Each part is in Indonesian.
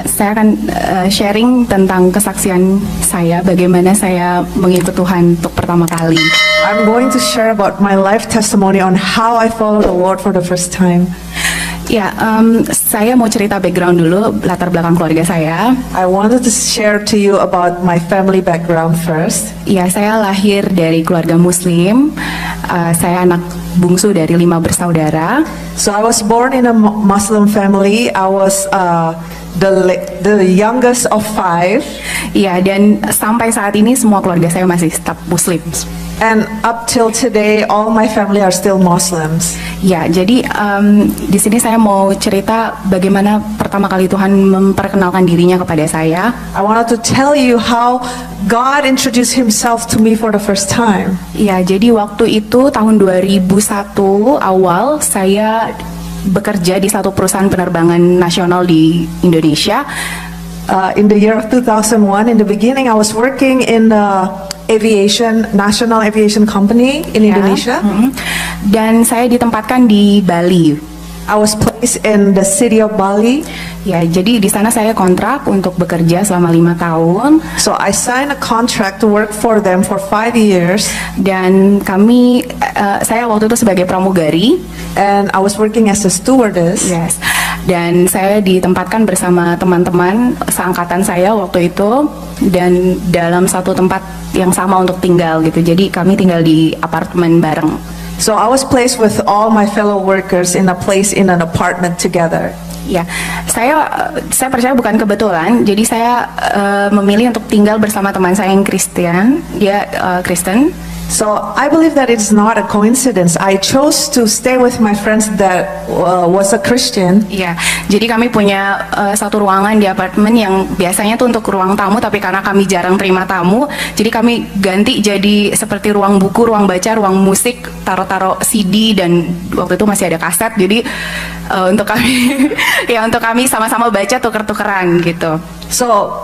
Saya akan sharing tentang kesaksian saya, bagaimana saya mengikut Tuhan untuk pertama kali. I'm going to share about my life testimony on how I follow the Lord for the first time. Ya, saya mau cerita background dulu, latar belakang keluarga saya. I wanted to share to you about my family background first. Ya, saya lahir dari keluarga Muslim. Saya anak bungsu dari 5 bersaudara. So I was born in a Muslim family. I was the youngest of 5. Ya, dan sampai saat ini semua keluarga saya masih tetap Muslim. And up till today, all my family are still Muslims. Ya, jadi di sini saya mau cerita bagaimana pertama kali Tuhan memperkenalkan dirinya kepada saya. I wanted to tell you how God introduced Himself to me for the first time. Ya, jadi waktu itu tahun 2001 awal saya bekerja di satu perusahaan penerbangan nasional di Indonesia. In the year of 2001, in the beginning, I was working in the national aviation company in Indonesia. Dan saya ditempatkan di Bali. I was placed in the city of Bali. Ya, jadi di sana saya kontrak untuk bekerja selama 5 tahun. So I signed a contract to work for them for 5 years. Dan saya waktu itu sebagai pramugari. And I was working as a stewardess. Yes. Dan saya ditempatkan bersama teman-teman seangkatan saya waktu itu, dan dalam satu tempat yang sama untuk tinggal gitu. Jadi kami tinggal di apartemen bareng. So I was placed with all my fellow workers in a place in an apartment together. Ya, saya percaya bukan kebetulan. Jadi saya memilih untuk tinggal bersama teman saya yang Kristen. Dia Kristen. So I believe that it's not a coincidence. I chose to stay with my friends that was a Christian. Iya, jadi kami punya satu ruangan di apartemen yang biasanya tuh untuk ruang tamu, tapi karena kami jarang terima tamu, jadi kami ganti jadi seperti ruang buku, ruang baca, ruang musik, taruh-taruh CD, dan waktu itu masih ada kaset. Jadi untuk kami untuk kami sama-sama baca, tuker-tukeran gitu. So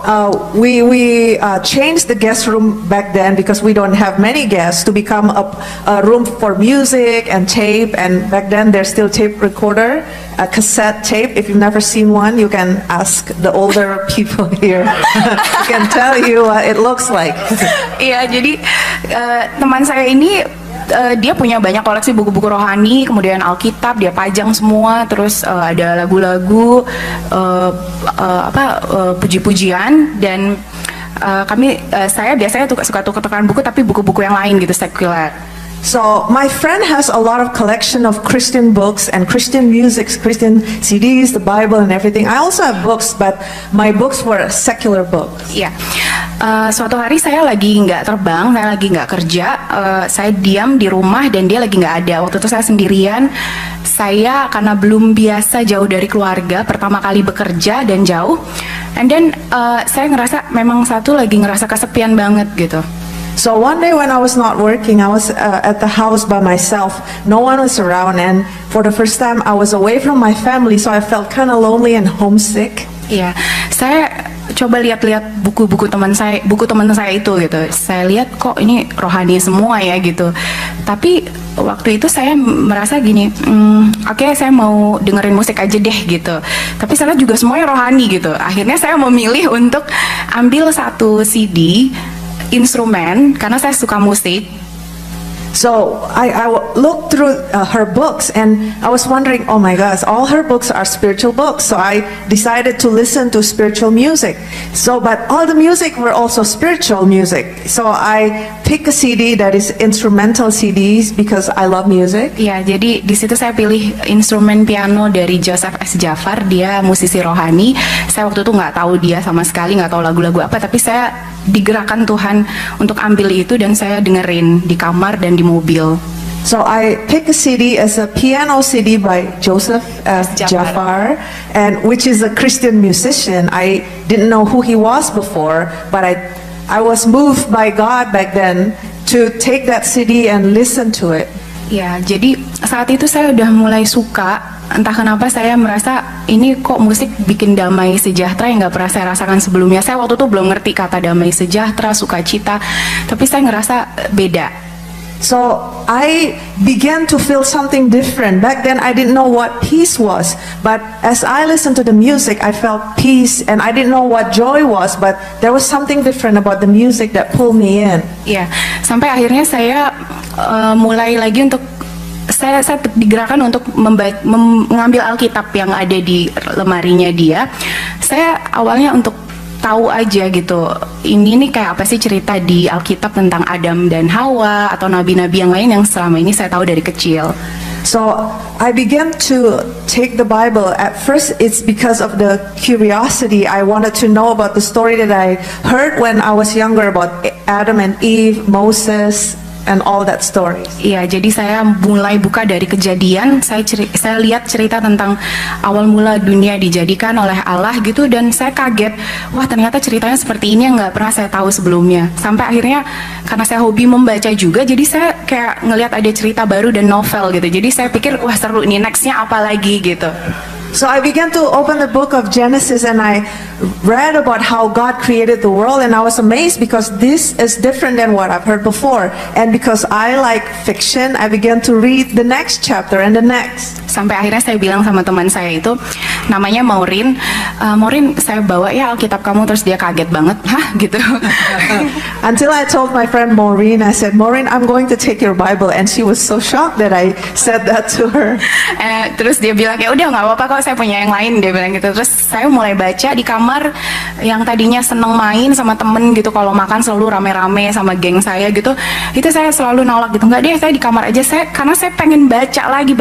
we changed the guest room back then because we don't have many guests to become a room for music and tape. And back then there's still tape recorder, a cassette tape. If you've never seen one, you can ask the older people here. I can tell you what it looks like. Iya, jadi teman saya ini dia punya banyak koleksi buku-buku rohani, kemudian Alkitab dia pajang semua, terus ada lagu-lagu puji-pujian, dan saya biasanya suka tuker-tukeran buku, tapi buku-buku yang lain gitu, sekuler. So my friend has a lot of collection of Christian books and Christian music, Christian CDs, the Bible and everything. I also have books, but my books were secular books. Iya. Suatu hari saya lagi nggak terbang, saya lagi nggak kerja, saya diam di rumah dan dia lagi nggak ada. Waktu itu saya sendirian. Saya karena belum biasa jauh dari keluarga, pertama kali bekerja dan jauh, and then saya ngerasa memang lagi ngerasa kesepian banget gitu. So one day when I was not working, I was at the house by myself. No one was around, and for the first time I was away from my family, so I felt kind of lonely and homesick. Iya, saya coba lihat-lihat buku teman saya itu gitu. Saya lihat kok ini rohani semua ya gitu. Tapi waktu itu saya merasa gini, oke, saya mau dengerin musik aja deh gitu. Tapi saya juga semuanya rohani gitu. Akhirnya saya memilih untuk ambil satu CD instrumen karena saya suka musik. So I looked through her books and I was wondering, oh my gosh, all her books are spiritual books. So I decided to listen to spiritual music. So, but all the music were also spiritual music. So I pick a CD that is instrumental CDs because I love music. Ya, jadi di situ saya pilih instrumen piano dari Joseph S. Jafar. Dia musisi rohani. Saya waktu itu nggak tahu dia sama sekali, nggak tahu lagu-lagu apa. Tapi saya digerakkan Tuhan untuk ambil itu dan saya dengerin di kamar dan di mobil. So I pick a CD as a piano CD by Joseph Jafar, and which is a Christian musician. I didn't know who he was before, but I was moved by God back then to take that CD and listen to it. Ya, jadi saat itu saya udah mulai suka. Entah kenapa saya merasa ini kok musik bikin damai sejahtera yang nggak pernah saya rasakan sebelumnya. Saya waktu itu belum ngerti kata damai sejahtera, sukacita, tapi saya ngerasa beda. So I began to feel something different. Back then I didn't know what peace was, but as I listened to the music, I felt peace, and I didn't know what joy was, but there was something different about the music that pulled me in. Ya, sampai akhirnya saya mulai lagi untuk saya digerakkan untuk mengambil Alkitab yang ada di lemarinya dia. Saya awalnya untuk tahu aja gitu, ini nih kayak apa sih cerita di Alkitab tentang Adam dan Hawa atau nabi-nabi yang lain yang selama ini saya tahu dari kecil. So I began to take the Bible. At first it's because of the curiosity. I wanted to know about the story that I heard when I was younger about Adam and Eve, Moses, and all that story. Iya, jadi saya mulai buka dari Kejadian. Saya lihat cerita tentang awal mula dunia dijadikan oleh Allah gitu, dan saya kaget. Wah, ternyata ceritanya seperti ini yang nggak pernah saya tahu sebelumnya. Sampai akhirnya karena saya hobi membaca juga, jadi saya kayak ngelihat ada cerita baru dan novel gitu. Jadi saya pikir wah seru nih, nextnya apa lagi gitu. So I began to open the book of Genesis, and I read about how God created the world, and I was amazed because this is different than what I've heard before. And because I like fiction, I began to read the next chapter and the next. Sampai akhirnya saya bilang sama teman saya itu, namanya Maureen, Maureen saya bawa ya Alkitab kamu, terus dia kaget banget, hah gitu. Until I told my friend Maureen, I said, Maureen, I'm going to take your Bible, and she was so shocked that I said that to her. Terus dia bilang, ya udah nggak apa-apa kok, saya punya yang lain, dia bilang gitu. Terus saya mulai baca di kamar, yang tadinya seneng main sama temen gitu, kalau makan selalu rame-rame sama geng saya gitu, itu saya selalu nolak gitu, nggak deh, saya di kamar aja, karena saya pengen baca lagi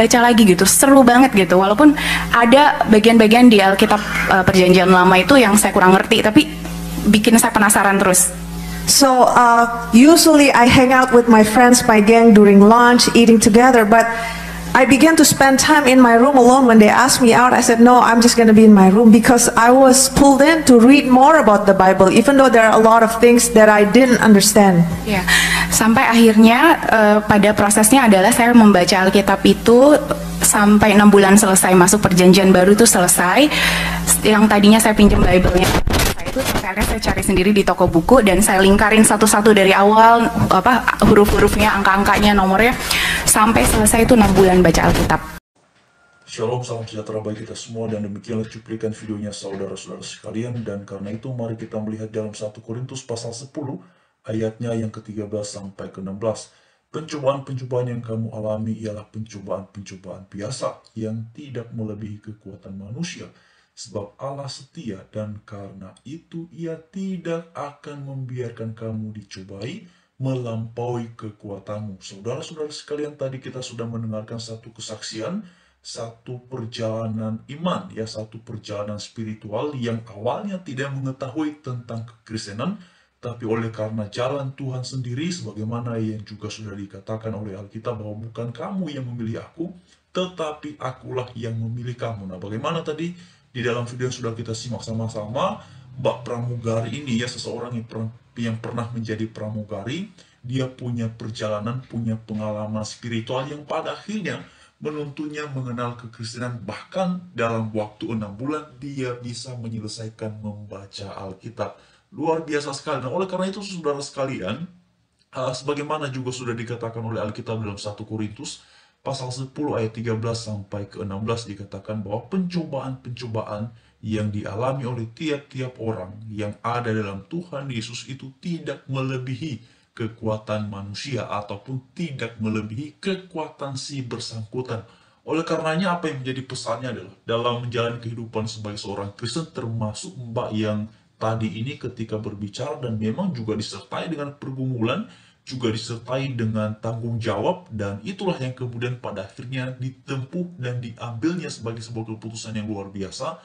gitu, seru banget gitu. Walaupun ada bagian-bagian di Alkitab Perjanjian Lama itu yang saya kurang ngerti, tapi bikin saya penasaran terus. So usually I hang out with my friends, my gang, during lunch, eating together, but I began to spend time in my room alone. When they asked me out, I said, no, I'm just going to be in my room, because I was pulled in to read more about the Bible, even though there are a lot of things that I didn't understand. Ya, sampai akhirnya pada prosesnya adalah saya membaca Alkitab itu sampai 6 bulan selesai, masuk Perjanjian Baru itu selesai. Yang tadinya saya pinjam Bible-nya itu sampai akhirnya saya cari sendiri di toko buku, dan saya lingkarin satu-satu dari awal, huruf-hurufnya, angka-angkanya, nomornya, sampai selesai itu 6 bulan baca Alkitab. Shalom, salam sejahtera bagi kita semua, dan demikianlah cuplikan videonya saudara-saudara sekalian. Dan karena itu mari kita melihat dalam 1 Korintus pasal 10 ayatnya yang ke-13 sampai ke-16. Pencobaan-pencobaan yang kamu alami ialah pencobaan-pencobaan biasa yang tidak melebihi kekuatan manusia. Sebab Allah setia, dan karena itu Ia tidak akan membiarkan kamu dicobai melampaui kekuatanmu. Saudara-saudara sekalian, tadi kita sudah mendengarkan satu kesaksian, satu perjalanan iman, ya, satu perjalanan spiritual yang awalnya tidak mengetahui tentang kekristenan, tapi oleh karena jalan Tuhan sendiri, sebagaimana yang juga sudah dikatakan oleh Alkitab bahwa bukan kamu yang memilih aku, tetapi akulah yang memilih kamu. Nah, bagaimana tadi di dalam video yang sudah kita simak sama-sama, Mbak pramugari ini, ya, seseorang yang pernah menjadi pramugari, dia punya perjalanan, punya pengalaman spiritual yang pada akhirnya menuntunnya mengenal kekristenan. Bahkan dalam waktu 6 bulan dia bisa menyelesaikan membaca Alkitab. Luar biasa sekali. Nah, oleh karena itu saudara sekalian, sebagaimana juga sudah dikatakan oleh Alkitab dalam 1 Korintus pasal 10 ayat 13 sampai ke-16, dikatakan bahwa pencobaan-pencobaan yang dialami oleh tiap-tiap orang yang ada dalam Tuhan Yesus itu tidak melebihi kekuatan manusia ataupun tidak melebihi kekuatan si bersangkutan. Oleh karenanya apa yang menjadi pesannya adalah dalam menjalani kehidupan sebagai seorang Kristen, termasuk Mbak yang tadi ini ketika berbicara, dan memang juga disertai dengan pergumulan, juga disertai dengan tanggung jawab, dan itulah yang kemudian pada akhirnya ditempuh dan diambilnya sebagai sebuah keputusan yang luar biasa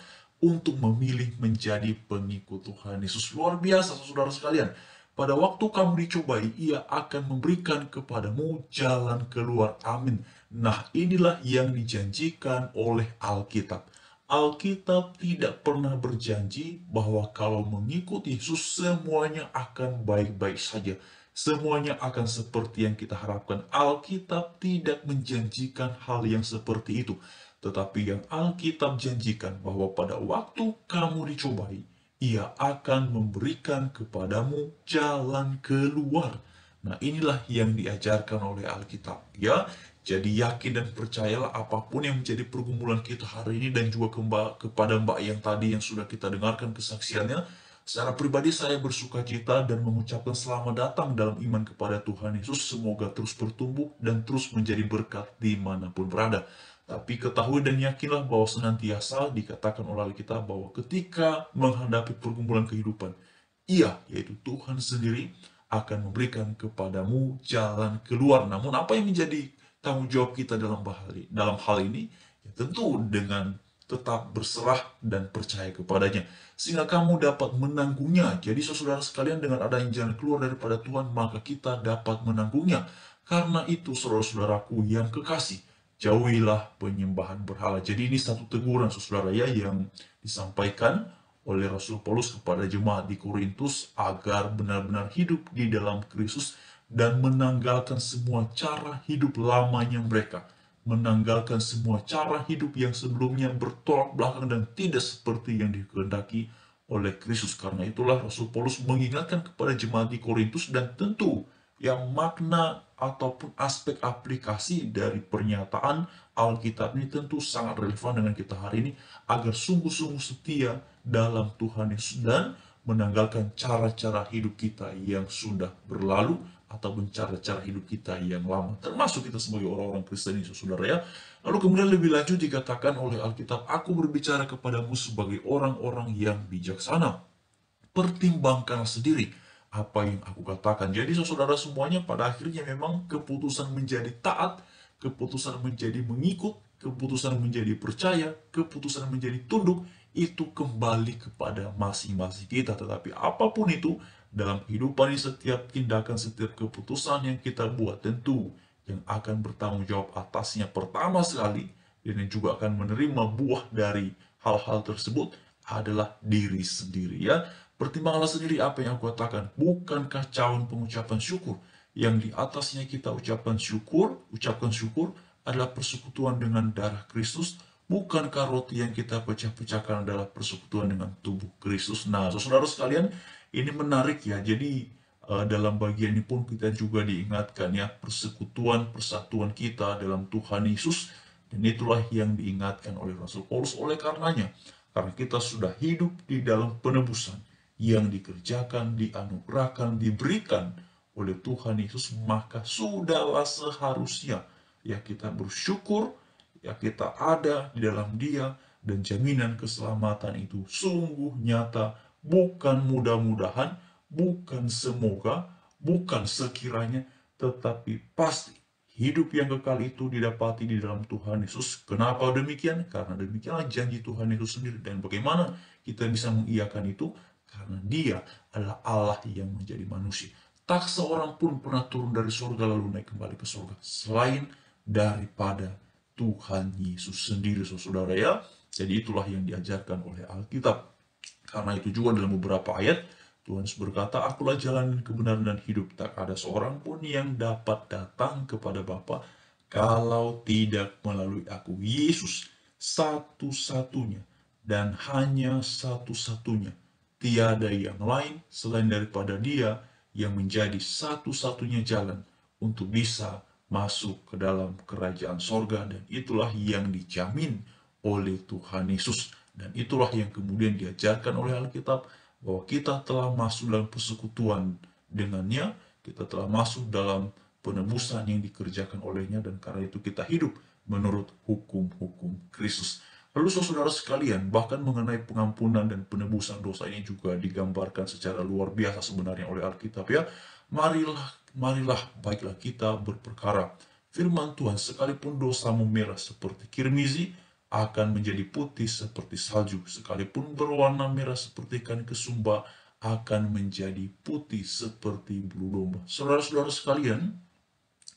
untuk memilih menjadi pengikut Tuhan Yesus. Luar biasa saudara sekalian. Pada waktu kamu dicobai, Ia akan memberikan kepadamu jalan keluar. Amin. Nah, inilah yang dijanjikan oleh Alkitab. Alkitab tidak pernah berjanji bahwa kalau mengikut Yesus semuanya akan baik-baik saja. Semuanya akan seperti yang kita harapkan. Alkitab tidak menjanjikan hal yang seperti itu. Tetapi yang Alkitab janjikan bahwa pada waktu kamu dicobai, Ia akan memberikan kepadamu jalan keluar. Nah, inilah yang diajarkan oleh Alkitab, ya. Jadi yakin dan percayalah apapun yang menjadi pergumulan kita hari ini dan juga kepada Mbak yang tadi yang sudah kita dengarkan kesaksiannya. Secara pribadi saya bersuka cita dan mengucapkan selamat datang dalam iman kepada Tuhan Yesus. Semoga terus bertumbuh dan terus menjadi berkat dimanapun berada. Tapi ketahui dan yakinlah bahwa senantiasa dikatakan oleh Alkitab bahwa ketika menghadapi pergumulan kehidupan, Ia, yaitu Tuhan sendiri, akan memberikan kepadamu jalan keluar. Namun apa yang menjadi tanggung jawab kita dalam hal ini? Ya, tentu dengan tetap berserah dan percaya kepadanya. Sehingga kamu dapat menanggungnya. Jadi saudara sekalian, dengan adanya jalan keluar daripada Tuhan, maka kita dapat menanggungnya. Karena itu saudara-saudaraku yang kekasih, jauhilah penyembahan berhala. Jadi ini satu teguran saudara ya yang disampaikan oleh Rasul Paulus kepada jemaat di Korintus agar benar-benar hidup di dalam Kristus dan menanggalkan semua cara hidup lamanya mereka. Menanggalkan semua cara hidup yang sebelumnya bertolak belakang dan tidak seperti yang dikehendaki oleh Kristus. Karena itulah Rasul Paulus mengingatkan kepada jemaat di Korintus, dan tentu yang makna ataupun aspek aplikasi dari pernyataan Alkitab ini tentu sangat relevan dengan kita hari ini, agar sungguh-sungguh setia dalam Tuhan Yesus dan menanggalkan cara-cara hidup kita yang sudah berlalu ataupun cara-cara hidup kita yang lama, termasuk kita sebagai orang-orang Kristen ini saudara ya. Lalu kemudian lebih lanjut dikatakan oleh Alkitab, aku berbicara kepadamu sebagai orang-orang yang bijaksana, pertimbangkanlah sendiri apa yang aku katakan. Jadi saudara semuanya pada akhirnya memang keputusan menjadi taat, keputusan menjadi mengikut, keputusan menjadi percaya, keputusan menjadi tunduk, itu kembali kepada masing-masing kita. Tetapi apapun itu, dalam kehidupan ini setiap tindakan, setiap keputusan yang kita buat, tentu yang akan bertanggung jawab atasnya pertama sekali, dan yang juga akan menerima buah dari hal-hal tersebut adalah diri sendiri ya. Pertimbangkanlah sendiri apa yang aku katakan. Bukankah cawan pengucapan syukur yang di atasnya kita ucapkan syukur adalah persekutuan dengan darah Kristus? Bukankah roti yang kita pecah-pecahkan adalah persekutuan dengan tubuh Kristus? Nah, saudara sekalian, ini menarik ya. Jadi dalam bagian ini pun kita juga diingatkan ya, persekutuan, persatuan kita dalam Tuhan Yesus. Dan itulah yang diingatkan oleh Rasul Paulus. Oleh karenanya, karena kita sudah hidup di dalam penebusan yang dikerjakan, dianugerahkan, diberikan oleh Tuhan Yesus, maka sudahlah seharusnya ya kita bersyukur, ya kita ada di dalam Dia, dan jaminan keselamatan itu sungguh nyata, bukan mudah-mudahan, bukan semoga, bukan sekiranya, tetapi pasti. Hidup yang kekal itu didapati di dalam Tuhan Yesus. Kenapa demikian? Karena demikianlah janji Tuhan Yesus sendiri. Dan bagaimana kita bisa mengiyakan itu? Karena Dia adalah Allah yang menjadi manusia. Tak seorang pun pernah turun dari surga lalu naik kembali ke surga selain daripada Tuhan Yesus sendiri, saudara ya. Jadi itulah yang diajarkan oleh Alkitab. Karena itu juga dalam beberapa ayat Tuhan Yesus berkata, akulah jalan, kebenaran, dan hidup. Tak ada seorang pun yang dapat datang kepada Bapa kalau tidak melalui aku. Yesus satu-satunya dan hanya satu-satunya. Tiada yang lain selain daripada Dia yang menjadi satu-satunya jalan untuk bisa masuk ke dalam kerajaan sorga. Dan itulah yang dijamin oleh Tuhan Yesus. Dan itulah yang kemudian diajarkan oleh Alkitab, bahwa kita telah masuk dalam persekutuan dengannya, kita telah masuk dalam penebusan yang dikerjakan olehnya, dan karena itu kita hidup menurut hukum-hukum Kristus. Lalu saudara sekalian, bahkan mengenai pengampunan dan penebusan dosa ini juga digambarkan secara luar biasa sebenarnya oleh Alkitab ya. Marilah baiklah kita berperkara. Firman Tuhan, sekalipun dosamu merah seperti kirmizi, akan menjadi putih seperti salju. Sekalipun berwarna merah seperti ikan kesumba, akan menjadi putih seperti bulu domba. Saudara-saudara sekalian,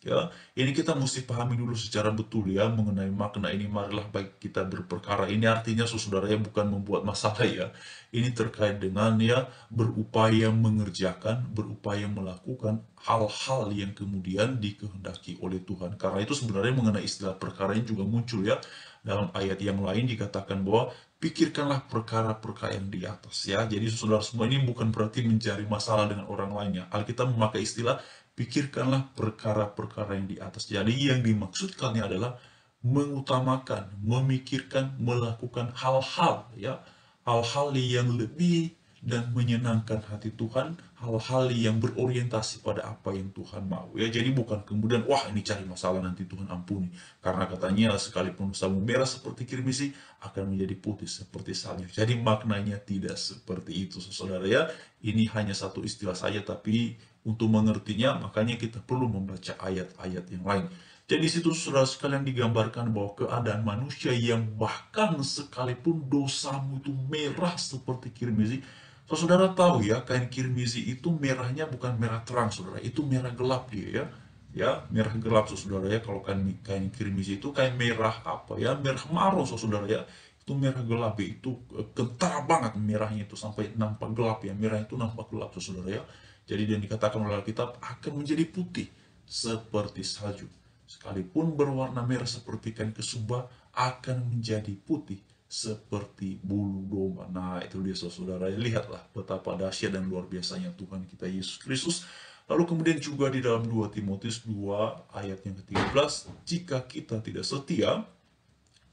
ya, ini kita mesti pahami dulu secara betul ya mengenai makna ini. Marilah baik kita berperkara. Ini artinya saudara ya bukan membuat masalah ya. Ini terkait dengan ya berupaya mengerjakan, berupaya melakukan hal-hal yang kemudian dikehendaki oleh Tuhan. Karena itu sebenarnya mengenai istilah perkara ini juga muncul ya. Dalam ayat yang lain dikatakan bahwa pikirkanlah perkara-perkara yang di atas ya. Jadi saudara semua, ini bukan berarti mencari masalah dengan orang lainnya. Alkitab memakai istilah pikirkanlah perkara-perkara yang di atas. Jadi yang dimaksudkannya adalah mengutamakan, memikirkan, melakukan hal-hal ya, hal-hal yang lebih dan menyenangkan hati Tuhan, hal-hal yang berorientasi pada apa yang Tuhan mau ya. Jadi bukan kemudian wah ini cari masalah nanti Tuhan ampuni, karena katanya sekalipun dosamu merah seperti kirmisi akan menjadi putih seperti salju. Jadi maknanya tidak seperti itu saudara ya. Ini hanya satu istilah saja, tapi untuk mengertinya makanya kita perlu membaca ayat-ayat yang lain. Jadi situ saudara sekalian digambarkan bahwa keadaan manusia yang bahkan sekalipun dosamu itu merah seperti kirmisi. So, saudara tahu ya, kain kirmizi itu merahnya bukan merah terang, saudara. Itu merah gelap dia ya. Ya, merah gelap, saudara ya. Kalau kain kirmizi itu kain merah apa ya? Merah marun, saudara ya. Itu merah gelap ya. Itu kentara banget merahnya itu sampai nampak gelap ya. Merah itu nampak gelap, saudara ya. Jadi dan dikatakan oleh Alkitab akan menjadi putih seperti salju. Sekalipun berwarna merah seperti kain kesubah akan menjadi putih seperti bulu domba. Nah, itu dia saudara. Lihatlah betapa dahsyat dan luar biasanya Tuhan kita Yesus Kristus. Lalu kemudian juga di dalam 2 Timotius 2 ayat yang ke-13, jika kita tidak setia,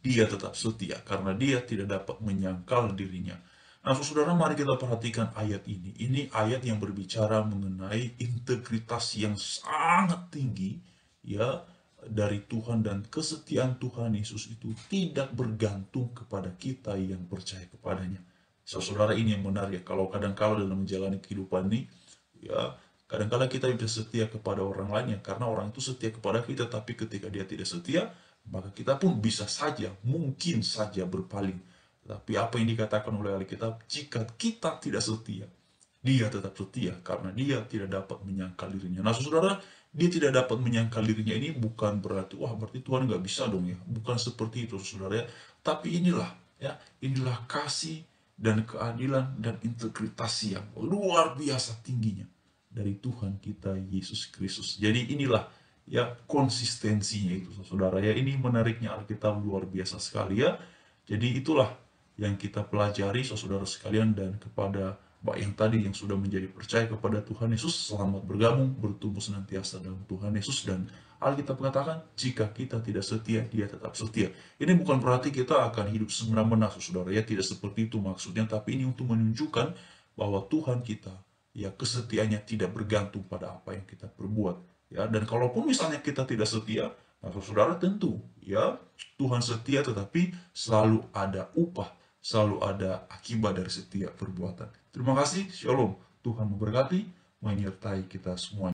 dia tetap setia karena dia tidak dapat menyangkal dirinya. Nah, saudara, mari kita perhatikan ayat ini. Ini ayat yang berbicara mengenai integritas yang sangat tinggi ya dari Tuhan, dan kesetiaan Tuhan Yesus itu tidak bergantung kepada kita yang percaya kepadanya. Saudara, ini yang menarik ya, kalau kadang-kala dalam menjalani kehidupan ini ya, kadang-kala kita bisa setia kepada orang lainnya karena orang itu setia kepada kita, tapi ketika dia tidak setia, maka kita pun bisa saja, mungkin saja berpaling. Tapi apa yang dikatakan oleh Alkitab, jika kita tidak setia, dia tetap setia karena dia tidak dapat menyangkal dirinya. Nah, saudara, dia tidak dapat menyangkal dirinya ini bukan berarti wah berarti Tuhan nggak bisa dong ya. Bukan seperti itu saudara ya. Tapi inilah ya, inilah kasih dan keadilan dan integritas yang luar biasa tingginya dari Tuhan kita Yesus Kristus. Jadi inilah ya konsistensinya itu saudara ya. Ini menariknya Alkitab luar biasa sekali ya. Jadi itulah yang kita pelajari saudara sekalian, dan kepada yang tadi yang sudah menjadi percaya kepada Tuhan Yesus, selamat bergabung, bertumbuh senantiasa dalam Tuhan Yesus. Dan Alkitab katakan, jika kita tidak setia, dia tetap setia. Ini bukan berarti kita akan hidup semena-mena, saudara ya, tidak seperti itu maksudnya, tapi ini untuk menunjukkan bahwa Tuhan kita, ya kesetiaannya tidak bergantung pada apa yang kita perbuat. Ya, dan kalaupun misalnya kita tidak setia, maka saudara tentu, ya Tuhan setia, tetapi selalu ada upah, selalu ada akibat dari setiap perbuatan. Terima kasih, Shalom. Tuhan memberkati, menyertai kita semuanya.